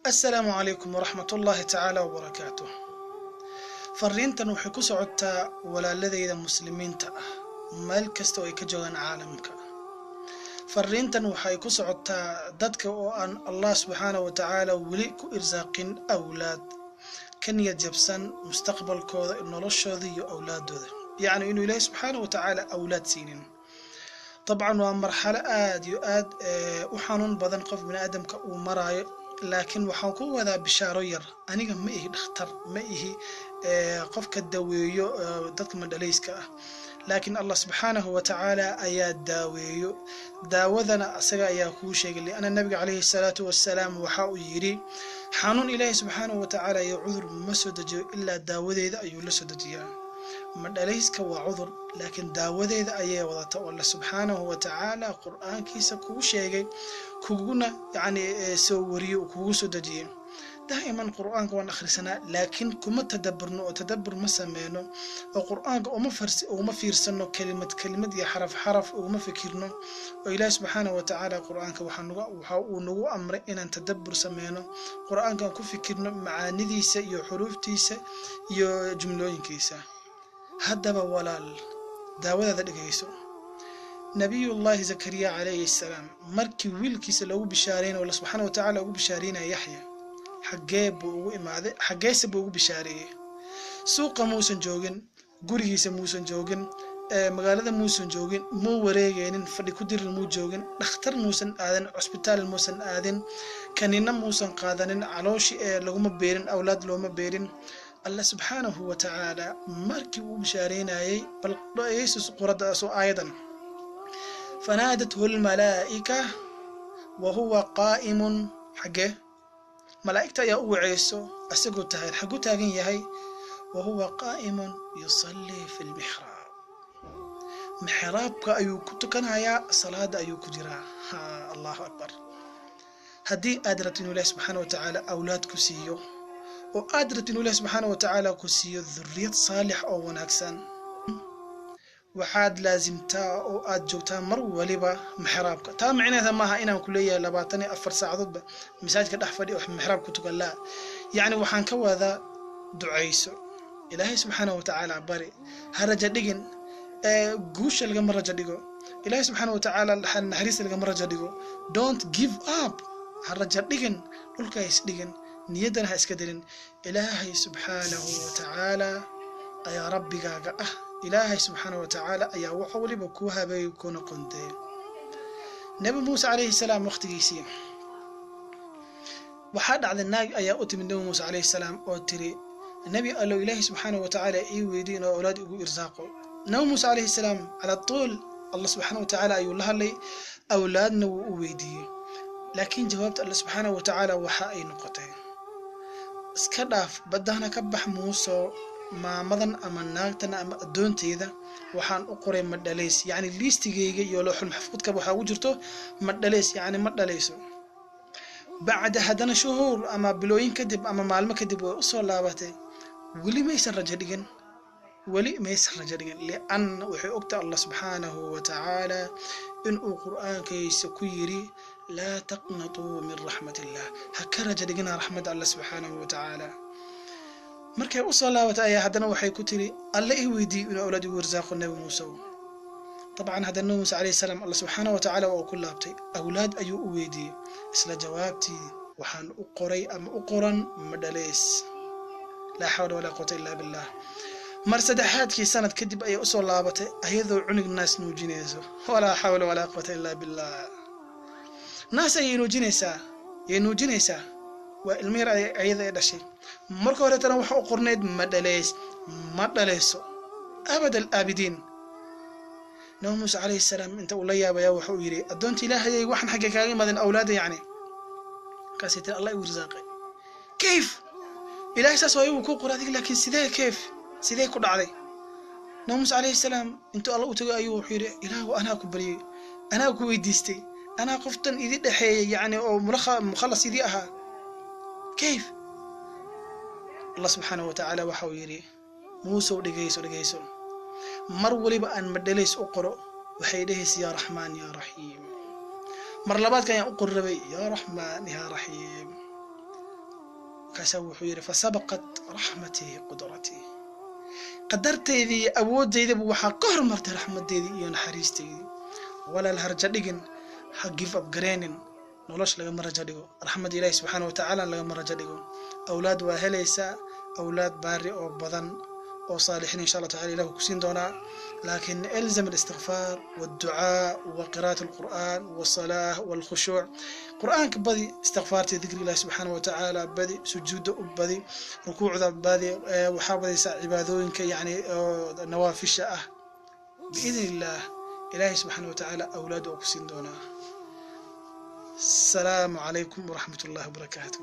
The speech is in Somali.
السلام عليكم ورحمة الله تعالى وبركاته. فرينتن waxay ku socotaa walaaladeyda muslimiinta ah meel kasta oo ay ka joogaan caalamka. Fariintan waxay ku socotaa dadka oo aan Allah subhanahu wa ta'ala wali ku irsaaqin awlaad kan yajabsan mustaqbalkooda noloshooda iyo awlaadooda. يعني inuu Ilaahay subhanahu wa ta'ala awlaad siinin. طبعا waa marxalo aad iyo aad u xanuun badan qof bini aadamka uu maraayo. لكن waxaan ku wadaa bishaaro yar aniga ma ihi dhakhtar ma ihi qofka daweeyo dadka madhalayska ah laakiin Allah subhanahu wa ta'ala ayaa daaweeyo daawadana asaga ayaa ku sheegay ana nabiga kaleey salaatu wassalaam waxa uu yiri xanuun Ilaahay subhanahu wa ta'ala iyo cudur ma soo dajiyo illa daawadeeda ayuu la soo dajiyaa madhalayska waa cudur laakiin daawadeeda ayay wadata Allah subhanahu wa ta'ala quraankiisa ku sheegay كوجونا يعني سوريو كوجو دجيم دائما القرآن كون أخرسنا لكن كم تدبرنا وتدبر مسمينه القرآن وما فيرسنا كلمة يا حرف وما فكرنا وإله سبحانه وتعالى القرآن ونو أمر إن تدبر سمينه القرآن كان كفكرنا معاني ديسة يو حروف ديسة يو جملوين كيسة هذا بولال داود هذا الجيسو نبي الله زكريا عليه السلام مركي ويلكيس لو بشارين والله سبحانه وتعالى لو بشارين يحيى حجاب وإماذا حجاس بو بشاريه سوق موسى جوجن قريس موسى جوجن مقالة موسى جوجن مو وريجين فدي كدير المو جوجن نختار موسى آذن عسبتال موسى آذن كاننا موسى قادن علوش لو ما بيرن أولاد لو ما بيرن الله سبحانه وتعالى مركي وبشارين أي بل يسوع قرد سو أيضا فنادته الملائكة وهو قائم حقه ملائكة يا عيسو أسقو تهير حقو تاقين يهي وهو قائم يصلي في المحراب محراب أيو كنت كان هيا صلاة أيو كجرا الله أكبر هدي أدرت إنه الله سبحانه وتعالى أولاد كسيو وأدرت إنه الله سبحانه وتعالى كسيو ذرية صالح أو وناكسان waxaad laazimtaa oo aad joogtaa mar waliba mixraabka taa macnaheedu maaha inaan ku leeyahay 24 saacadoodba masaajidka dhex fadhi oo mixraab ku tukan la yaani waxaan ka wadaa ducayso ilaahay subhanahu wa ta'ala bari haraja dhigin guusha laga maraja dhigo ilaahay subhanahu wa ta'ala naxariis laga maraja dhigo don't give up haraja dhigin dhulka is dhigin niyadana ha iska dilin ilaahay subhanahu wa ta'ala ayaa rabbigaaga ah إلهي سبحانه وتعالى أيا وحولي بكوها بيكون قندي نبي موسى عليه السلام وقت جيسين وحد على الناج أيا أتي من نبي موسى عليه السلام أوتري النبي قال له إلهي سبحانه وتعالى ويدين أولاد إرزاقه نبي موسى عليه السلام على طول الله سبحانه وتعالى يقول لها لي أولادنا ويدي لكن جوابت الله سبحانه وتعالى وحائي نقطين اسكداف بدهنا كبح موسى maamadan ama naagtan ama adoonteeda waxaan u qoray madhaleys yaani liistigeyga iyo looxul maxfuudka waxa ugu jirto madhaleys yaani madhaleyso baada hadana shuhur ama bilooyin kadib ama maalmo kadib way u soo laabatay wali ma aysan rajo dhigin lian wuxuu ogtaa Allah subhanahu wa ta'ala in uu quraankiisa ku yiri la taqnatu min rahmatillah hakara jadigina rahmat Allah subhanahu wa ta'ala markay u soo laabatay ayaa hadana waxay ku tiri alla ii weydii inuu awlaad u warsaaqo nabi Muuse طبعا هذا النبي موسى عليه السلام الله سبحانه وتعالى وكل لابتي أولاد أيو ويدي إسلا جوابتي وحان أقري أم أقرن مدليس لا حول ولا قوة إلا بالله مرسد حاد كي سنة كدب أي أصول لابتي أيضا عنق الناس نوجينيسو ولا حول ولا قوة إلا بالله ناس ينوجينيسا والمير أيضا يدشي مركو هرتنا وحو قرنيد مدليسو أبدا الآبدين نبي موسى عليه السلام انت وليا بيا وحو يري ادونت الهي waxan xagga kaaga imaadin awlaad yaani kaasita Allah uu risaaqay كيف ilaahay saas way ku qoraday laakiin sidee ku dhacday nabi muuse عليه السلام inta Allah u tagay ayuu yiri ilaahu ana ku bariyay ana ku weydiistay ana qoftan idin dhaxeeyay yaani oo mukhallas idii aha كيف Allah subhanahu wa ta'ala waxa uu yiri muuse dhigayso mar waliba aan madhaleys u qoro waxay dhahaysay ya rahmaan ya rahiim mar labaad kan u qorrabay ya rahmaan ya rahiim markaasaa wuxuu yidhi fasabaqat raxmatii qudratii qadarteydii awooddeydaba waxaa ka hormartay raxmadeydii iyo naxariisteydii walaal harja dhigin ha give up gareenin nolosha lagama rajo dhigo raxmad ilaahi subxaana watacaala lagama rajo dhigo awlaad waa helaysaa awlaad baari oo badan oo saalixiin insha allah tacaala ilahu ku siin doonaa لكن ألزم الاستغفار والدعاء وقراءة القرآن والصلاة والخشوع قرآن بدي استغفارتي ذكر الله سبحانه وتعالى بدي سجود بدي ركوع بدي وحافظ عبادوين يعني نوافل شاء بإذن الله إلهي سبحانه وتعالى أولاده وكسين دونا. السلام عليكم ورحمة الله وبركاته.